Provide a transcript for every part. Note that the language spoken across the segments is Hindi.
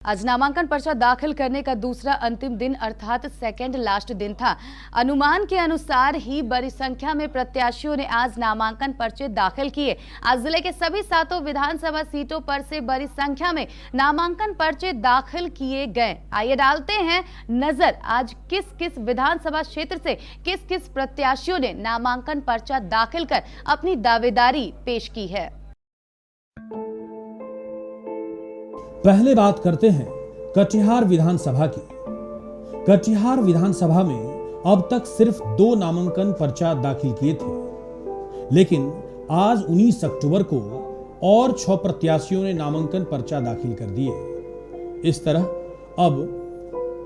आज नामांकन पर्चा दाखिल करने का दूसरा अंतिम दिन अर्थात सेकेंड लास्ट दिन था। अनुमान के अनुसार ही बड़ी संख्या में प्रत्याशियों ने आज नामांकन पर्चे दाखिल किए। आज जिले के सभी 7 विधानसभा सीटों पर से बड़ी संख्या में नामांकन पर्चे दाखिल किए गए। आइए डालते हैं नजर आज किस किस विधानसभा क्षेत्र से किस किस प्रत्याशियों ने नामांकन पर्चा दाखिल कर अपनी दावेदारी पेश की है। पहले बात करते हैं कटिहार विधानसभा की। कटिहार विधानसभा में अब तक सिर्फ 2 नामांकन पर्चा दाखिल किए थे, लेकिन आज 19 अक्टूबर को और 6 प्रत्याशियों ने नामांकन पर्चा दाखिल कर दिए। इस तरह अब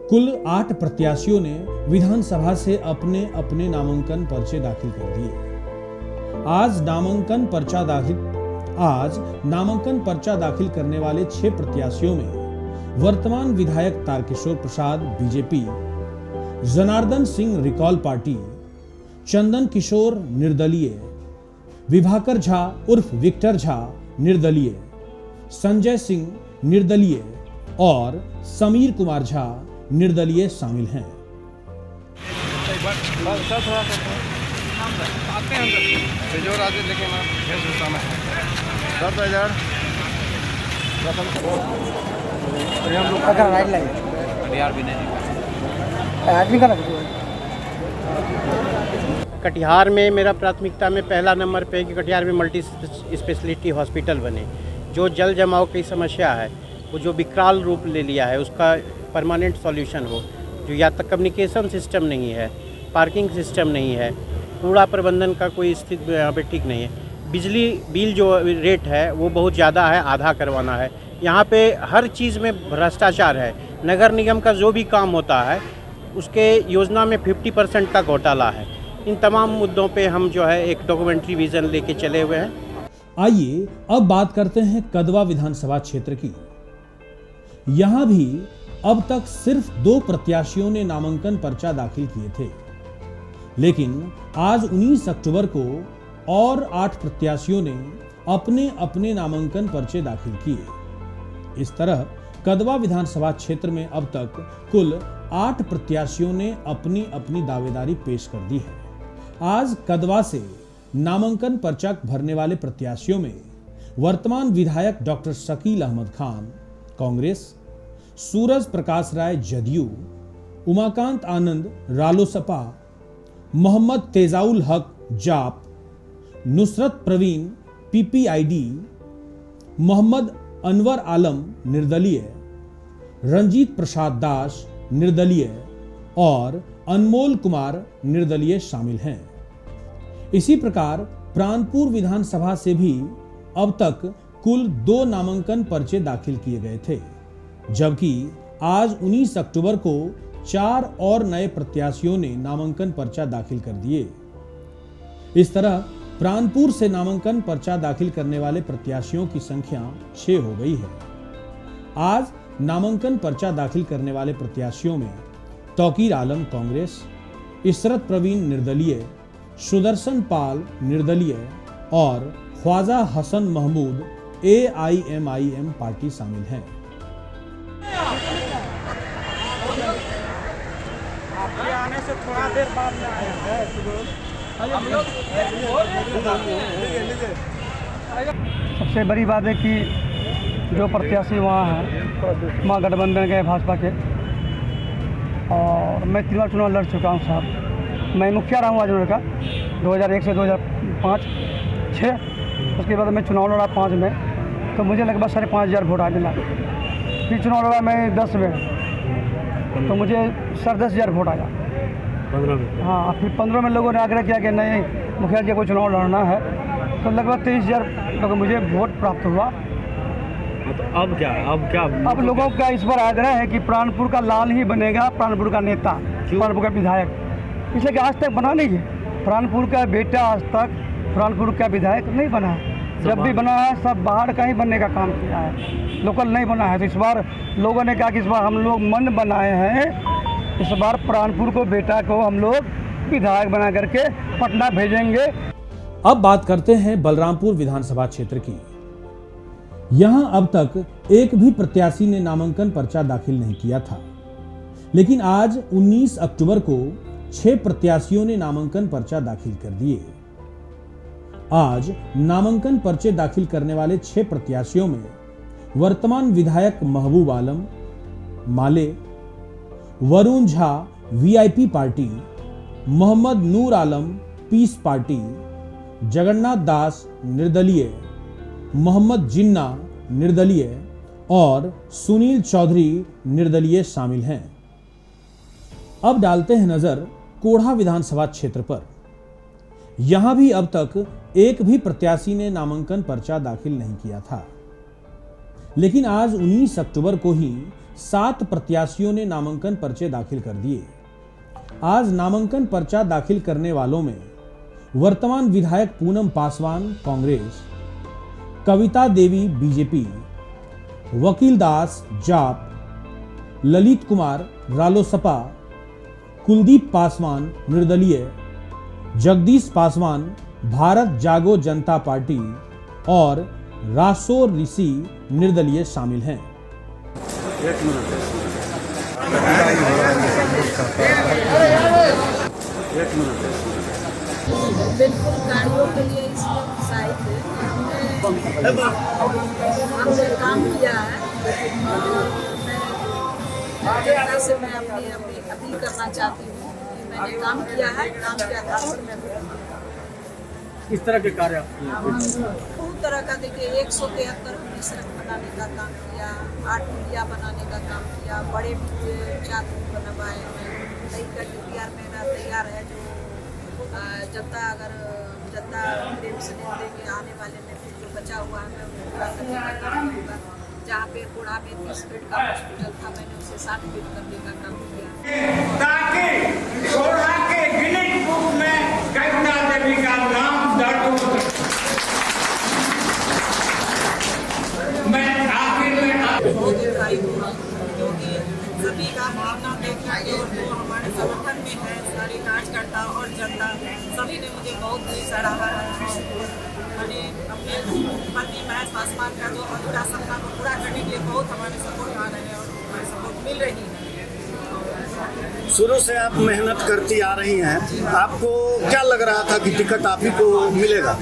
कुल 8 प्रत्याशियों ने विधानसभा से अपने अपने नामांकन पर्चे दाखिल कर दिए। आज नामांकन पर्चा दाखिल करने वाले 6 प्रत्याशियों में वर्तमान विधायक Tarkishore Prasad BJP, Janardan Singh recall party, Chandan Kishore निर्दलीय, विभाकर झा उर्फ विक्टर झा निर्दलीय, संजय सिंह निर्दलीय और समीर कुमार झा निर्दलीय शामिल हैं। कटिहार में मेरा प्राथमिकता में पहला नंबर पे कि कटिहार में मल्टी स्पेशलिटी हॉस्पिटल बने। जो जल जमाव की समस्या है वो जो विकराल रूप ले लिया है उसका परमानेंट सॉल्यूशन हो। जो या तक कम्युनिकेशन सिस्टम नहीं है, पार्किंग सिस्टम नहीं है, कूड़ा प्रबंधन का कोई स्थिति यहाँ पे ठीक नहीं है। बिजली बिल जो रेट है वो बहुत ज़्यादा है, आधा करवाना है। यहाँ पे हर चीज़ में भ्रष्टाचार है। नगर निगम का जो भी काम होता है उसके योजना में 50% का घोटाला है। इन तमाम मुद्दों पे हम जो है एक डॉक्यूमेंट्री विजन लेके चले हुए हैं। आइए अब बात करते हैं कदवा विधानसभा क्षेत्र की। यहाँ भी अब तक सिर्फ 2 प्रत्याशियों ने नामांकन पर्चा दाखिल किए थे, लेकिन आज 19 अक्टूबर को और 8 प्रत्याशियों ने अपने अपने नामांकन पर्चे दाखिल किए। इस तरह कदवा विधानसभा क्षेत्र में अब तक कुल 8 प्रत्याशियों ने अपनी अपनी दावेदारी पेश कर दी है। आज कदवा से नामांकन पर्चा भरने वाले प्रत्याशियों में वर्तमान विधायक डॉक्टर शकील अहमद खान कांग्रेस, सूरज प्रकाश राय जदयू, उमाकांत आनंद रालोसपा, मोहम्मद तेजाउल हक जाप, नुसरत प्रवीण पीपीआईडी, मोहम्मद अनवर आलम निर्दलीय, रंजीत प्रसाद दास निर्दलीय और अनमोल कुमार निर्दलीय शामिल हैं। इसी प्रकार प्राणपुर विधानसभा से भी अब तक कुल 2 नामांकन पर्चे दाखिल किए गए थे, जबकि आज 19 अक्टूबर को 4 और नए प्रत्याशियों ने नामांकन पर्चा दाखिल कर दिए। इस तरह प्राणपुर से नामांकन पर्चा दाखिल करने वाले प्रत्याशियों की संख्या 6 हो गई है। आज नामांकन पर्चा दाखिल करने वाले प्रत्याशियों में तौकीर आलम कांग्रेस, इशरत प्रवीण निर्दलीय, सुदर्शन पाल निर्दलीय और ख्वाजा हसन महमूद AIMIM पार्टी शामिल हैं। आने से थोड़ा देर बाद में आए हैं। सबसे बड़ी बात है कि जो प्रत्याशी वहाँ हैं महागठबंधन के भाजपा के, और मैं 3 बार चुनाव लड़ चुका हूँ साहब। मैं मुखिया रहा हूँ आजमगढ़ का 2001 से 2005-6। उसके बाद मैं चुनाव लड़ा 5 में, तो मुझे लगभग 5,500 वोट आ मिला। फिर चुनाव लड़ा मैं 10 में, तो मुझे 10,500 वोट आया। 15 में? हाँ, फिर 15 में लोगों ने आग्रह किया कि नहीं मुखिया जी को चुनाव लड़ना है, तो लगभग 23,000 तो मुझे वोट प्राप्त हुआ। तो अब क्या अब लोगों का इस बार आग्रह है कि प्राणपुर का लाल ही बनेगा, प्राणपुर का नेता, प्राणपुर का विधायक। इसलिए कि आज तक बना नहीं है। प्राणपुर का बेटा आज तक प्राणपुर का विधायक नहीं बना है। जब भी बना है सब बाहर का ही बनने का काम किया है, लोकल नहीं बना है। तो इस बार लोगों ने कहा कि इस बार हम लोग मन बनाए हैं, इस बार प्राणपुर को बेटा को हम लोग विधायक बना करके पटना भेजेंगे। अब बात करते हैं बलरामपुर विधानसभा क्षेत्र की। यहां अब तक एक भी प्रत्याशी ने नामांकन पर्चा दाखिल नहीं किया था, लेकिन आज 19 अक्टूबर को 6 प्रत्याशियों ने नामांकन पर्चा दाखिल कर दिए। आज नामांकन पर्चे दाखिल करने वाले 6 प्रत्याशियों में वर्तमान विधायक महबूब आलम माले, Varun Jha VIP party, Mohammad Noor Alam piece party, Jagannath दास निर्दलीय, मोहम्मद जिन्ना निर्दलीय और सुनील चौधरी निर्दलीय शामिल हैं। अब डालते हैं नजर कोढ़ा विधानसभा क्षेत्र पर। यहां भी अब तक एक भी प्रत्याशी ने नामांकन पर्चा दाखिल नहीं किया था, लेकिन आज 19 अक्टूबर को ही 7 प्रत्याशियों ने नामांकन पर्चे दाखिल कर दिए। आज नामांकन पर्चा दाखिल करने वालों में वर्तमान विधायक पूनम पासवान कांग्रेस, कविता देवी बीजेपी, वकील दास जाप, ललित कुमार रालोसपा, कुलदीप पासवान निर्दलीय, जगदीश पासवान भारत जागो जनता पार्टी और रासोर ऋषि निर्दलीय शामिल हैं। बिल्कुल गाड़ियों के लिए इसलिए उत्साहित है। हमने काम किया है। जनता से मैं अपनी अपील करना चाहती हूँ कि मैंने काम किया है, काम के आधार पर मैं किस तरह के कार्य बहुत तरह का देखिए 173 पुलिस सड़क बनाने का काम किया, 8 पुलिया बनाने का काम किया, बड़े 4 बनवाए हैं। कई का DPR मेरा तैयार है जो जनता प्रेम से देंगे आने वाले में फिर जो बचा हुआ है मैं पूरा करने का काम करूँगा। जहाँ पे कोढ़ा में 30 बेड का हॉस्पिटल था मैंने उसे 60 बेड करने का काम किया ताकि कोढ़ा के गिनीज बुक में कविता देवी का नाम दर्ज हो। मैं आखिर में बहुत उत्साहित हुआ क्योंकि सभी का भावना देखना और वो हमारे संगठन में है, सारे कार्यकर्ता और जनता सभी ने मुझे बहुत ही सराहा है। मैंने अपने पति महेश पासवान का जो अधूरा सपना को पूरा करने के लिए बहुत हमारे सपोर्ट आ रहे हैं और हमारी सपोर्ट मिल रही है। शुरू से आप मेहनत करती आ रही हैं, आपको क्या लग रहा था कि टिकट आप ही को मिलेगा?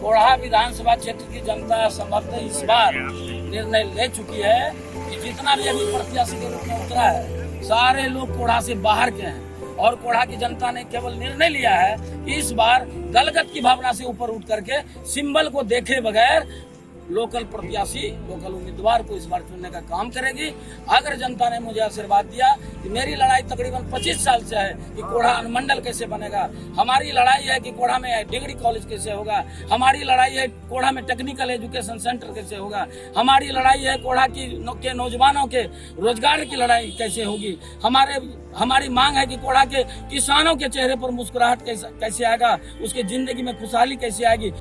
कोढ़ा विधानसभा क्षेत्र की जनता संभवतः इस बार निर्णय ले चुकी है कि जितना भी अभी प्रत्याशी के रूप में उतरा है सारे लोग कोढ़ा से बाहर के हैं और कोढ़ा की जनता ने केवल निर्णय लिया है कि इस बार दलगत की भावना से ऊपर उठ करके सिंबल को देखे बगैर लोकल प्रत्याशी, लोकल उम्मीदवार को इस बार चुनने का काम करेगी। अगर जनता ने मुझे आशीर्वाद दिया कि मेरी लड़ाई तकरीबन 25 साल से है कि कोढ़ा अनुमंडल कैसे बनेगा, हमारी लड़ाई है कि कोढ़ा में डिग्री कॉलेज कैसे होगा, हमारी लड़ाई है कोढ़ा में टेक्निकल एजुकेशन सेंटर कैसे होगा, हमारी लड़ाई है कोढ़ा के नौजवानों के रोजगार की लड़ाई कैसे होगी, हमारी मांग है कि कोढ़ा के किसानों के चेहरे पर मुस्कुराहट कैसे आएगा, उसके जिंदगी में खुशहाली कैसे आएगी।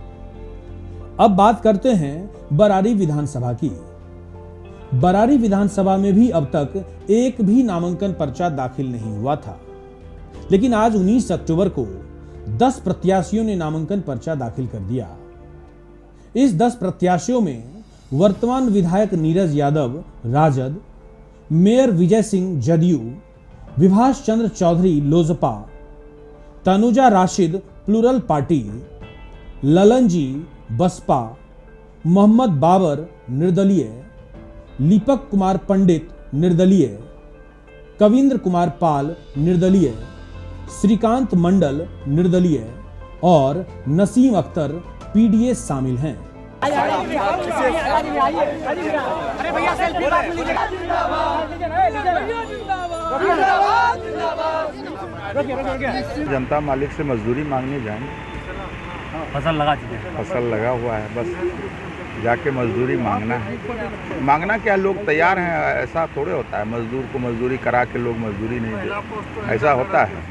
अब बात करते हैं बरारी विधानसभा की। बरारी विधानसभा में भी अब तक एक भी नामांकन पर्चा दाखिल नहीं हुआ था, लेकिन आज 19 अक्टूबर को 10 प्रत्याशियों ने नामांकन पर्चा दाखिल कर दिया। इस 10 प्रत्याशियों में वर्तमान विधायक Neeraj Yadav Rajad, mayor Vijay Singh JDU, Vibhash Chandra Chaudhary Lojpa, Tanuja Rashid plural party, Lalan जी बसपा, मोहम्मद बाबर निर्दलीय, लीपक कुमार पंडित निर्दलीय, कविंद्र कुमार पाल निर्दलीय, श्रीकांत मंडल निर्दलीय और नसीम अख्तर पीडीए शामिल हैं। जनता मालिक से मजदूरी मांगने जाएं, फसल लगा चुके हैं, फसल लगा हुआ है, बस जाके मजदूरी मांगना है। मांगना क्या, लोग तैयार हैं, ऐसा थोड़े होता है मजदूर को मजदूरी करा के लोग मजदूरी नहीं दे, ऐसा होता है?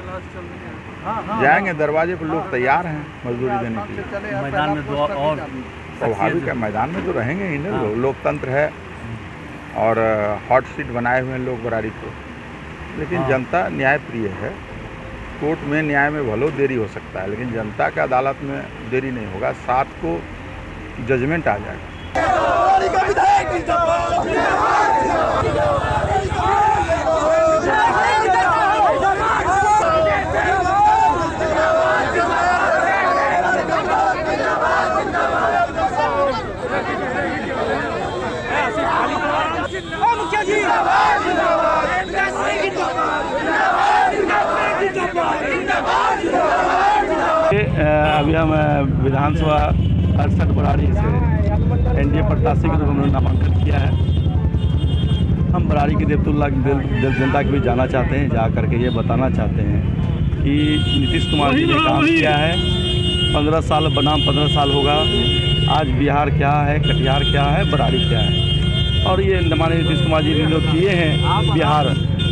जाएंगे दरवाजे पर, लोग तैयार हैं मजदूरी देने के लिए। मैदान में दो और स्वाभाविक है, मैदान में तो रहेंगे ही ना, लोकतंत्र है और हॉट सीट बनाए हुए हैं लोग बरारी को। लेकिन जनता न्याय प्रिय है, कोर्ट में न्याय में भलो देरी हो सकता है, लेकिन जनता के अदालत में देरी नहीं होगा। 7 को जजमेंट आ जाएगा। अभी हम विधानसभा 68 बरारी से एनडीए प्रत्याशी के रूप में हमने नामांकन किया है। हम बरारी के देवतुल्ला दिल जनता के भी जाना चाहते हैं, जा करके ये बताना चाहते हैं कि नीतीश कुमार जी ने काम किया है। 15 साल बनाम 15 साल होगा। आज बिहार क्या है, कटिहार क्या है, बरारी क्या है, और ये माननीय नीतीश कुमार जी ने जो किए हैं बिहार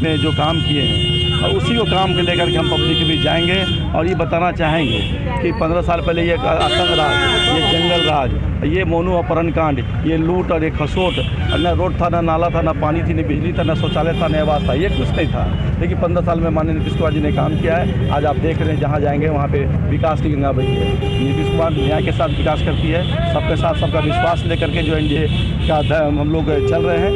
में, जो काम किए हैं, और उसी को काम के लेकर के हम पब्लिक के बीच जाएंगे और ये बताना चाहेंगे कि 15 साल पहले ये आतंक राज, ये जंगल राज, ये मोनू अपहरण कांड, ये लूट और ये खसोट, न रोड था, न नाला था, न पानी थी, न बिजली था, न शौचालय था, न आवास था, ये कुछ नहीं था। लेकिन 15 साल में माननीय नीतीश कुमार जी ने काम किया है। आज आप देख रहे हैं जहाँ जाएंगे वहाँ पे विकास की गंगा बही है। नीतीश कुमार न्याय के साथ विकास करती है, सबके साथ सबका विश्वास लेकर के जो एनडीए का हम लोग चल रहे हैं।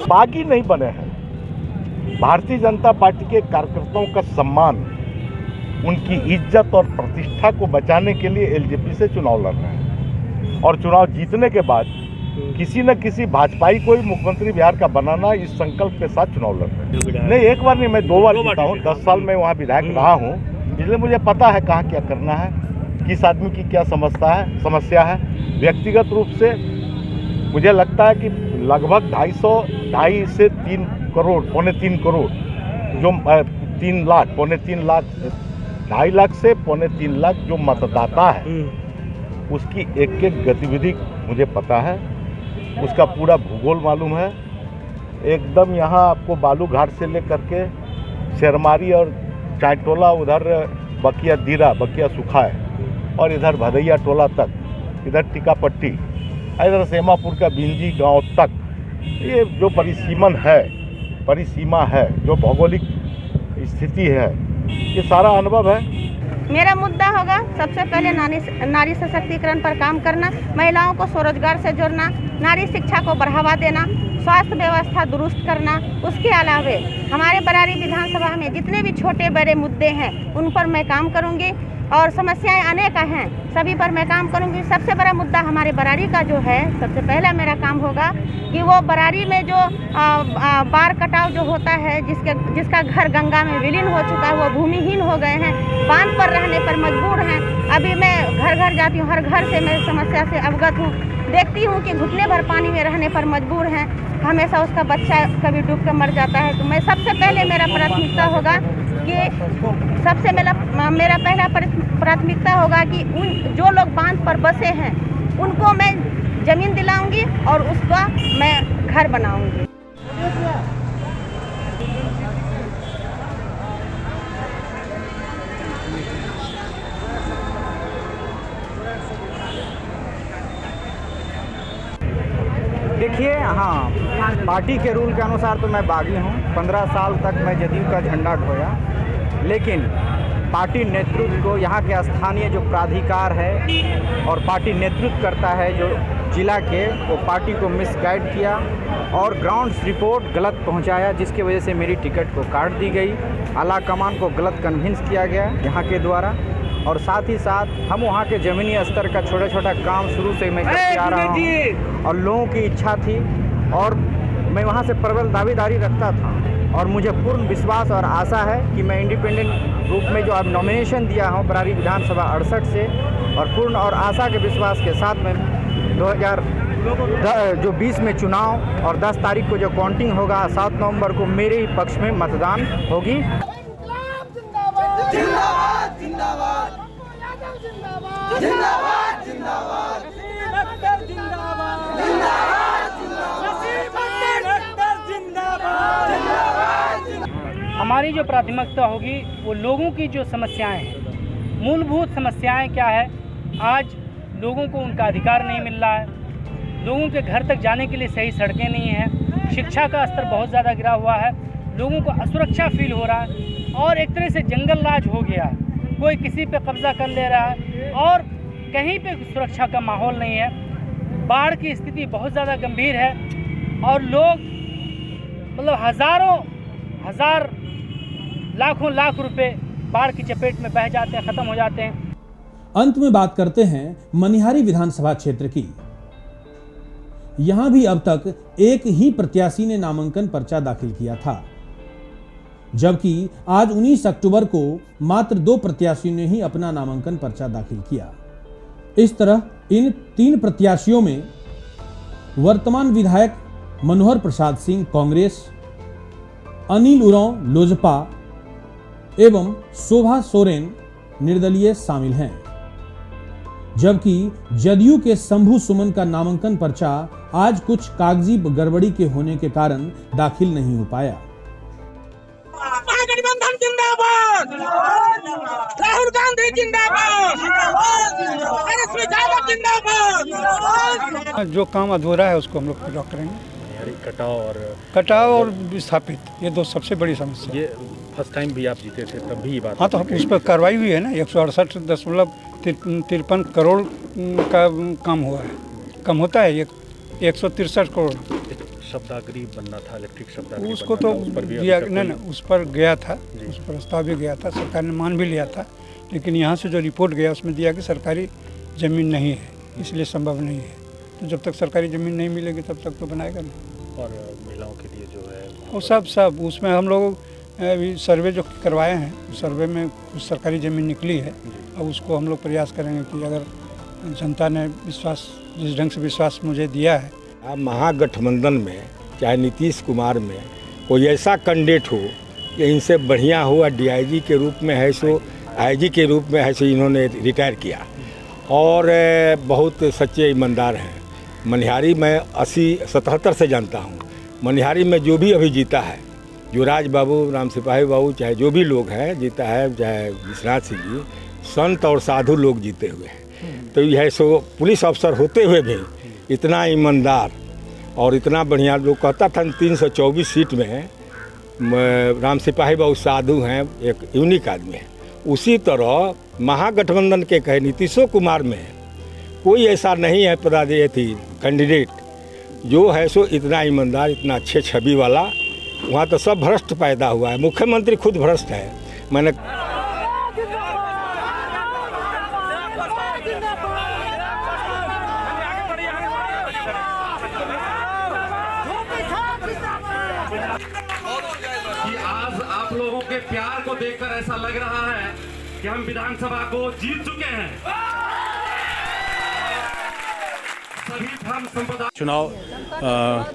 बागी नहीं बने हैं। भारतीय जनता पार्टी के कार्यकर्ताओं का सम्मान, उनकी इज्जत और प्रतिष्ठा को बचाने के लिए एलजेपी से चुनाव लड़ रहे हैं और चुनाव जीतने के बाद किसी न किसी भाजपाई को ही मुख्यमंत्री बिहार का बनाना, इस संकल्प के साथ चुनाव लड़ रहे हैं। नहीं, एक बार नहीं, मैं 2 बार जीता हूँ। 10 साल में वहाँ विधायक रहा हूँ, इसलिए मुझे पता है कहाँ क्या करना है, किस आदमी की क्या समस्या है। व्यक्तिगत रूप से मुझे लगता है कि लगभग 2.5 से 3 करोड़, 3.25 करोड़, जो 3 लाख, 3.25 लाख, 2.5 लाख से 3.25 लाख जो मतदाता है, उसकी एक गतिविधि मुझे पता है, उसका पूरा भूगोल मालूम है। एकदम यहाँ आपको बालू घाट से लेकर के शेरमारी और चायटोला, उधर बकिया दीरा, बकिया सुखा है, और इधर भदैया टोला तक, इधर टिकापट्टी, इधर सेमापुर का बिंजी गांव तक, ये जो परिसीमा है, जो भौगोलिक स्थिति है, ये सारा अनुभव है। मेरा मुद्दा होगा सबसे पहले नारी सशक्तिकरण पर काम करना, महिलाओं को स्वरोजगार से जोड़ना, नारी शिक्षा को बढ़ावा देना, स्वास्थ्य व्यवस्था दुरुस्त करना। उसके अलावा हमारे बरारी विधानसभा में जितने भी छोटे बड़े मुद्दे हैं उन पर मैं काम करूंगी, और समस्याएं अनेक हैं, सभी पर मैं काम करूंगी। सबसे बड़ा मुद्दा हमारे बरारी का जो है, सबसे पहला मेरा काम होगा कि वो बरारी में जो बाढ़ कटाव जो होता है, जिसका घर गंगा में विलीन हो चुका है, वो भूमिहीन हो गए हैं, बांध पर रहने पर मजबूर हैं। अभी मैं घर घर जाती हूँ, हर घर से मैं समस्या से अवगत हूँ, देखती हूँ कि घुटने भर पानी में रहने पर मजबूर हैं, हमेशा उसका बच्चा कभी डूब कर मर जाता है। तो मैं सबसे पहले मेरा प्राथमिकता होगा कि मेरा पहला प्राथमिकता होगा कि उन जो लोग बांध पर बसे हैं उनको मैं ज़मीन दिलाऊंगी और उसका मैं घर बनाऊंगी। देखिए, हाँ, पार्टी के रूल के अनुसार तो मैं बागी हूँ। 15 साल तक मैं जदयू का झंडा ढोया, लेकिन पार्टी नेतृत्व को, यहाँ के स्थानीय जो प्राधिकार है और पार्टी नेतृत्व करता है जो जिला के, वो पार्टी को मिसगाइड किया और ग्राउंड रिपोर्ट गलत पहुँचाया, जिसकी वजह से मेरी टिकट को काट दी गई। आला कमान को गलत कन्विंस किया गया यहाँ के द्वारा, और साथ ही साथ हम वहाँ के ज़मीनी स्तर का छोटा छोटा काम शुरू से मैं करते आ रहा हूँ, और लोगों की इच्छा थी और मैं वहाँ से प्रबल दावेदारी रखता था, और मुझे पूर्ण विश्वास और आशा है कि मैं इंडिपेंडेंट रूप में जो अब नॉमिनेशन दिया हूँ बरारी विधानसभा 68 से, और पूर्ण और आशा के विश्वास के साथ मैं जो 20 में चुनाव और 10 तारीख को जो काउंटिंग होगा, 7 नवंबर को मेरे ही पक्ष में मतदान होगी। हमारी जो प्राथमिकता होगी वो लोगों की जो समस्याएं हैं, मूलभूत समस्याएं क्या है। आज लोगों को उनका अधिकार नहीं मिल रहा है, लोगों के घर तक जाने के लिए सही सड़कें नहीं हैं, शिक्षा का स्तर बहुत ज़्यादा गिरा हुआ है, लोगों को असुरक्षा फील हो रहा है और एक तरह से जंगल राज हो गया है। कोई किसी पे कब्जा कर ले रहा है और कहीं पे सुरक्षा का माहौल नहीं है। बाढ़ की स्थिति बहुत ज़्यादा गंभीर है और लोग मतलब हजार लाखों लाख रुपए बाढ़ की चपेट में बह जाते हैं, खत्म हो जाते हैं। अंत में बात करते हैं मनिहारी विधानसभा क्षेत्र की। यहां भी अब तक एक ही प्रत्याशी ने नामांकन पर्चा दाखिल किया था, जबकि आज 19 अक्टूबर को मात्र 2 प्रत्याशियों ने ही अपना नामांकन पर्चा दाखिल किया। इस तरह इन 3 प्रत्याशियों में वर्तमान विधायक मनोहर प्रसाद सिंह कांग्रेस, अनिल उरांव लोजपा एवं शोभा सोरेन निर्दलीय शामिल हैं, जबकि जदयू के शंभू सुमन का नामांकन पर्चा आज कुछ कागजी गड़बड़ी के होने के कारण दाखिल नहीं हो पाया। महागठबंधन जिंदाबाद, राहुल गांधी जिंदाबाद, जिंदाबाद। जो काम अधूरा है उसको हम लोग पूरा करेंगे। कटाव और विस्थापित, ये 2 सबसे बड़ी समस्या। ये फर्स्ट टाइम भी आप जीते थे तब भी बात। हाँ, तो उस पर कार्रवाई हुई है ना। 168.53 करोड़ का काम हुआ है। कम होता है ये 163 करोड़। शब्दागरी बनना था, इलेक्ट्रिक शब्दागरी उसको तो दिया नहीं, उस पर गया था, उस पर प्रस्ताव भी गया था, सरकार ने मान भी लिया था। लेकिन यहाँ से जो रिपोर्ट गया उसमें दिया कि सरकारी ज़मीन नहीं है, इसलिए संभव नहीं है। तो जब तक सरकारी ज़मीन नहीं मिलेगी तब तक तो बनाएगा नहीं। और महिलाओं के लिए जो है वो सब उसमें हम लोग अभी सर्वे जो करवाए हैं, सर्वे में कुछ सरकारी ज़मीन निकली है। अब उसको हम लोग प्रयास करेंगे कि अगर जनता ने विश्वास, जिस ढंग से विश्वास मुझे दिया है। अब महागठबंधन में चाहे नीतीश कुमार में कोई ऐसा कैंडिडेट हो कि इनसे बढ़िया हो, DIG के रूप में है सो IG के रूप में है सो इन्होंने रिटायर किया और बहुत सच्चे ईमानदार हैं। मनिहारी में 80-77 से जानता हूँ। मनिहारी में जो भी अभी जीता है, जो राज बाबू, राम सिपाही बाबू, चाहे जो भी लोग हैं जीता है, चाहे विश्वनाथ सिंह जी, संत और साधु लोग जीते हुए हैं। तो यह सो पुलिस अफसर होते हुए भी इतना ईमानदार और इतना बढ़िया, लोग कहता था 324 सीट में राम सिपाही बाबू साधु हैं, एक यूनिक आदमी है। उसी तरह महागठबंधन के कहे नीतीशो कुमार में कोई ऐसा नहीं है पदाधिकारी कैंडिडेट जो है सो इतना ईमानदार, इतना अच्छे छवि वाला। वहाँ तो सब भ्रष्ट पैदा हुआ है, मुख्यमंत्री खुद भ्रष्ट है। मैंने आज आप लोगों के प्यार को देखकर ऐसा लग रहा है कि हम विधानसभा को जीत चुके हैं। चुनाव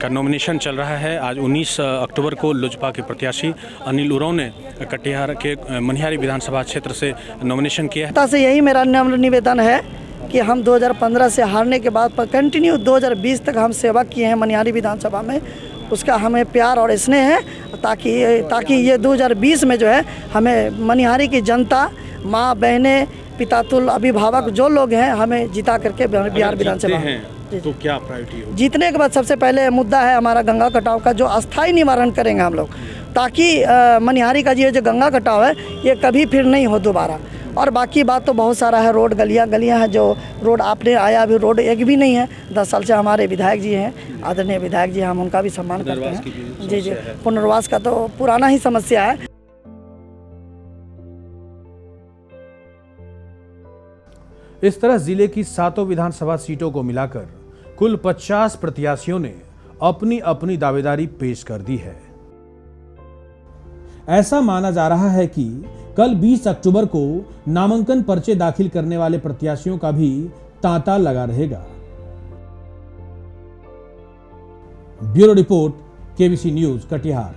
का नॉमिनेशन चल रहा है। आज 19 अक्टूबर को लोजपा के प्रत्याशी अनिल उरांव ने कटिहार के मनिहारी विधानसभा क्षेत्र से नॉमिनेशन किया है। से यही मेरा नम्र निवेदन है कि हम 2015 से हारने के बाद पर कंटिन्यू 2020 तक हम सेवा किए हैं मनिहारी विधानसभा में। उसका हमें प्यार और स्नेह है ताकि ये 2020 में जो है हमें मनिहारी की जनता, माँ बहनें, पितातुल, अभिभावक जो लोग हैं हमें जिता करके बिहार विधानसभा तो क्या प्रायोरिटी होगी? जीतने के बाद सबसे पहले मुद्दा है हमारा गंगा कटाव का, जो अस्थायी निवारण करेंगे हम लोग, ताकि मनिहारी का ये जो गंगा कटाव है ये कभी फिर नहीं हो दोबारा। और बाकी बात तो बहुत सारा है, रोड गलियां हैं, जो रोड आपने आया अभी रोड एक भी नहीं है। 10 साल से हमारे विधायक जी हैं, आदरणीय विधायक जी, हम उनका भी सम्मान करते हैं। जी, पुनर्वास का तो पुराना ही समस्या है। इस तरह जिले की 7 विधानसभा सीटों को मिलाकर कुल 50 प्रत्याशियों ने अपनी अपनी दावेदारी पेश कर दी है। ऐसा माना जा रहा है कि कल 20 अक्टूबर को नामांकन पर्चे दाखिल करने वाले प्रत्याशियों का भी तांता लगा रहेगा। Bureau report, KBC news Katihar.